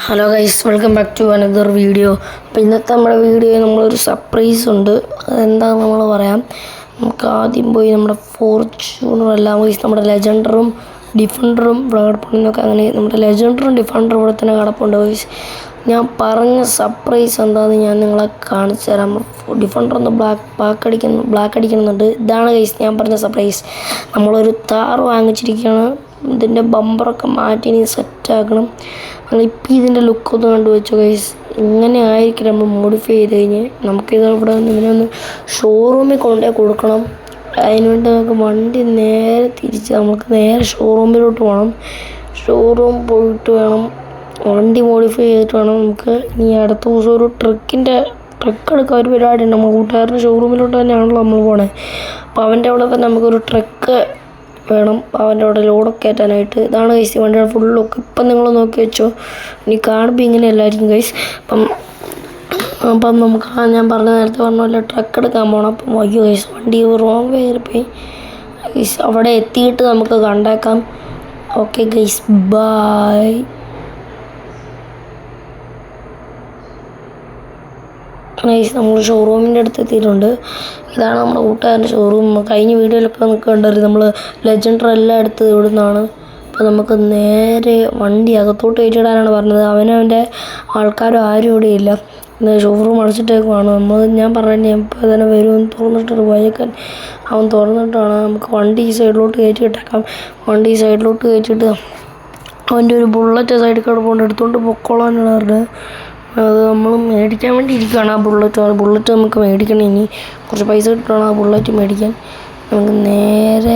Hello guys, welcome back to another video. അപ്പോൾ ഇന്നത്തെ നമ്മുടെ വീഡിയോ നമ്മളൊരു സർപ്രൈസ് ഉണ്ട്. അതെന്താണെന്ന് നമ്മൾ പറയാം. നമുക്ക് ആദ്യം പോയി നമ്മുടെ ഫോർച്യൂണറെല്ലാം ഗൈസ്, നമ്മുടെ ലെജൻഡറും ഡിഫൻഡറും ഇവിടെ കിടപ്പുണ്ടെന്നൊക്കെ. അങ്ങനെ നമ്മുടെ ലെജൻഡറും ഡിഫൻഡറും ഇവിടെ തന്നെ കിടപ്പുണ്ട് ഗൈസ്. ഞാൻ പറഞ്ഞ സർപ്രൈസ് എന്താണെന്ന് ഞാൻ നിങ്ങളെ കാണിച്ചു തരാം. ഡിഫൻഡർ ഒന്ന് ബ്ലാക്ക് അടിക്കുന്നുണ്ട്. ഇതാണ് ഗൈസ് ഞാൻ പറഞ്ഞ സർപ്രൈസ്. നമ്മളൊരു താർ വാങ്ങിച്ചിരിക്കുകയാണ്. ഇതിൻ്റെ ബമ്പറൊക്കെ മാറ്റി ഇനി സെറ്റാക്കണം. ഞങ്ങളിപ്പോൾ ഇതിൻ്റെ ലുക്കൊന്ന് കണ്ടുവച്ചു ഗൈസ്. ഇങ്ങനെ ആയിരിക്കും നമ്മൾ മോഡിഫൈ ചെയ്ത് കഴിഞ്ഞ് നമുക്കിത് ഇവിടെ ഇതിനൊന്ന് ഷോറൂമിൽ കൊണ്ടുപോയി കൊടുക്കണം. അതിനുവേണ്ടി നമുക്ക് വണ്ടി നേരെ തിരിച്ച് നമുക്ക് നേരെ ഷോറൂമിലോട്ട് പോകണം. ഷോറൂം പോയിട്ട് വേണം വണ്ടി മോഡിഫൈ ചെയ്തിട്ട് വേണം നമുക്ക് ഇനി അടുത്ത ദിവസം ഒരു ട്രക്ക് എടുക്കാൻ ഒരു പരിപാടി ഉണ്ട്. നമ്മൾ കൂട്ടുകാരുടെ ഷോറൂമിലോട്ട് തന്നെയാണല്ലോ നമ്മൾ പോണേ. അപ്പോൾ അവൻ്റെ അവിടെ തന്നെ നമുക്കൊരു ട്രക്ക് വേണം. അവൻ്റെ അവിടെ ലോഡൊക്കെ കയറ്റാനായിട്ട്. ഇതാണ് ഗൈസ് വണ്ടിയുടെ ഫുൾ ലുക്ക്. ഇപ്പം നിങ്ങൾ നോക്കി വെച്ചോ. ഇനി കാണുമ്പോൾ ഇങ്ങനെ എല്ലായിരിക്കും ഗൈസ്. അപ്പം നമുക്ക് ഞാൻ നേരത്തെ പറഞ്ഞ ട്രക്ക് എടുക്കാൻ പോകണം. അപ്പം അയ്യോ ഗൈസ് വണ്ടി റോങ് കയറിപ്പോയി ഗൈസ്. അവിടെ എത്തിയിട്ട് നമുക്ക് കണ്ടേക്കാം. Okay guys, by. ഗൈസ് നമ്മൾ ഷോറൂമിൻ്റെ അടുത്ത് എത്തിയിട്ടുണ്ട്. ഇതാണ് നമ്മുടെ കൂട്ടുകാരൻ്റെ ഷോറൂം. കഴിഞ്ഞ വീഡിയോയിലൊക്കെ നമുക്ക് കണ്ടായിരുന്നു നമ്മൾ ലെജൻഡർ എല്ലാം എടുത്തത് ഇവിടെ നിന്നാണ്. അപ്പോൾ നമുക്ക് നേരെ വണ്ടി അകത്തോട്ട് കയറ്റിടാനാണ് പറഞ്ഞത്. അവനവൻ്റെ ആൾക്കാരും ആരും ഇവിടെ ഇല്ല. ഷോറൂം അടച്ചിട്ടേക്കുവാണ്. ഞാൻ പറഞ്ഞു ഇപ്പോൾ തന്നെ വരുമെന്ന് തുറന്നിട്ടൊരു വയക്കൻ അവൻ തുറന്നിട്ടാണ്. നമുക്ക് വണ്ടി ഈ സൈഡിലോട്ട് കയറ്റി ഇട്ടേക്കാം. വണ്ടി ഈ സൈഡിലോട്ട് കയറ്റിയിട്ട് അവൻ്റെ ഒരു ബുള്ളറ്റ് സൈഡിൽ കിടപ്പുണ്ട്, എടുത്തുകൊണ്ട് പൊക്കോളാനാണ് പറഞ്ഞത്. അത് നമ്മൾ മേടിക്കാൻ വേണ്ടി ഇരിക്കുകയാണ്. ആ ബുള്ളറ്റ് നമുക്ക് മേടിക്കണം. ഇനി കുറച്ച് പൈസ കിട്ടണം ആ ബുള്ളറ്റ് മേടിക്കാൻ. നമുക്ക് നേരെ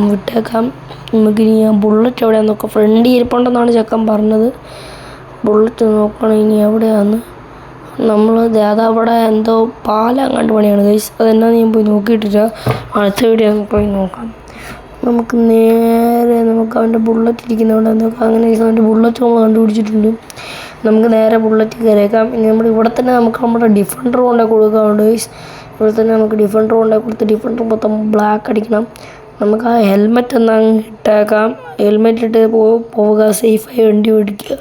വിട്ടേക്കാം. നമുക്കിനി ആ ബുള്ളറ്റ് എവിടെയാണെന്ന് നോക്കാം. ഫ്രണ്ട് ഇരിപ്പുണ്ടെന്നാണ് ചെക്കൻ പറഞ്ഞത്. ബുള്ളറ്റ് നോക്കണം ഇനി എവിടെയാണെന്ന്. നമ്മൾ അതവിടെ എന്തോ പാലങ്ങാണ്ട് പണിയാണ് ഗൈസ്. അതെന്നാന്ന് ഞാൻ പോയി നോക്കിയിട്ടില്ല. അടുത്ത വീഡിയോ പോയി നോക്കാം. നമുക്ക് നേരെ അവൻ്റെ ബുള്ളറ്റ് ഇരിക്കുന്നവിടെ നോക്കാം. അങ്ങനെ അവൻ്റെ ബുള്ളറ്റ് നമ്മൾ കണ്ടുപിടിച്ചിട്ടുണ്ട്. നമുക്ക് നേരെ ബുള്ളറ്റ് കയറിയേക്കാം. ഇനി ഇവിടെ തന്നെ നമുക്ക് നമ്മുടെ ഡിഫൻഡർ കൊണ്ടുപോയി കൊടുക്കാറുണ്ട് ഗൈസ്. ഇവിടെ തന്നെ നമുക്ക് ഡിഫൻഡർ കൊണ്ടുപോയി കൊടുത്ത് ഡിഫൻഡർ മൊത്തം ബ്ലാക്ക് അടിക്കണം. നമുക്ക് ആ ഹെൽമെറ്റ് എന്നങ്ങ് ഇട്ടേക്കാം. ഹെൽമെറ്റ് ഇട്ട് പോവുക, സേഫായി വണ്ടി ഓടിക്കുക.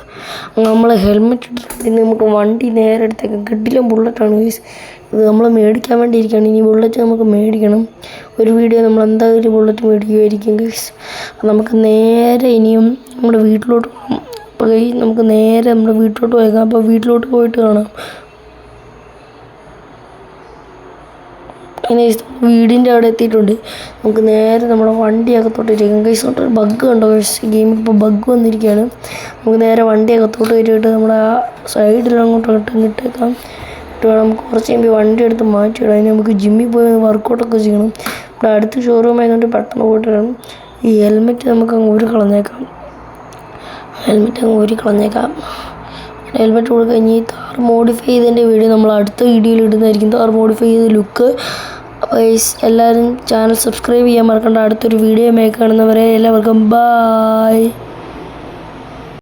നമ്മൾ ഹെൽമെറ്റ് ഇട്ടിട്ട് നമുക്ക് വണ്ടി നേരെ എടുത്തേക്കാം. കിട്ടിലും ബുള്ളറ്റാണ് ഗൈസ്. ഇത് നമ്മൾ മേടിക്കാൻ വേണ്ടി ഇരിക്കുകയാണ്. ഇനി ബുള്ളറ്റ് നമുക്ക് മേടിക്കണം. ഒരു വീഡിയോ നമ്മൾ എന്തായാലും ബുള്ളറ്റ് മേടിക്കുമായിരിക്കും ഗൈസ്. നമുക്ക് നേരെ ഇനിയും നമ്മുടെ വീട്ടിലോട്ട് പോകാം. അപ്പോൾ നമുക്ക് നേരെ നമ്മുടെ വീട്ടിലോട്ട് പോയേക്കാം. അപ്പോൾ വീട്ടിലോട്ട് പോയിട്ട് കാണാം. അങ്ങനെ വീടിൻ്റെ അവിടെ എത്തിയിട്ടുണ്ട്. നമുക്ക് നേരെ നമ്മുടെ വണ്ടി അകത്തോട്ട് ഇരിക്കാം ഗൈസ്. ഒരു ബഗ് കണ്ടോ ഗൈസ്? ഗെയിമിൽ ഇപ്പോൾ ബഗ് വന്നിരിക്കുകയാണ്. നമുക്ക് നേരെ വണ്ടി അകത്തോട്ട് കയറ്റിയിട്ട് നമ്മുടെ ആ സൈഡിൽ അങ്ങോട്ട് ഇട്ടേക്കാം. ഇട്ട് വേണം നമുക്ക് കുറച്ച് കഴിയുമ്പോൾ വണ്ടി എടുത്ത് മാറ്റിയിടാം. അതിന് നമുക്ക് ജിമ്മിൽ പോയി വർക്കൗട്ടൊക്കെ ചെയ്യണം. ഇവിടെ അടുത്ത് ഷോറൂം ആയതുകൊണ്ട് പെട്ടെന്ന് പോയിട്ട് വേണം. ഈ ഹെൽമെറ്റ് നമുക്ക് അങ്ങ് ഊരി കളഞ്ഞേക്കാം. ഹെൽമെറ്റ് കൊടുക്കുക. ഇനി താർ മോഡിഫൈ ചെയ്തതിൻ്റെ വീഡിയോ നമ്മൾ അടുത്ത വീഡിയോയിൽ ഇടുന്നതായിരിക്കും. താർ മോഡിഫൈ ചെയ്ത ലുക്ക്. അപ്പോൾ എല്ലാവരും ചാനൽ സബ്സ്ക്രൈബ് ചെയ്യാൻ മറക്കണ്ട. അടുത്തൊരു വീഡിയോ കാണുന്നവരെ എല്ലാവർക്കും ബൈ.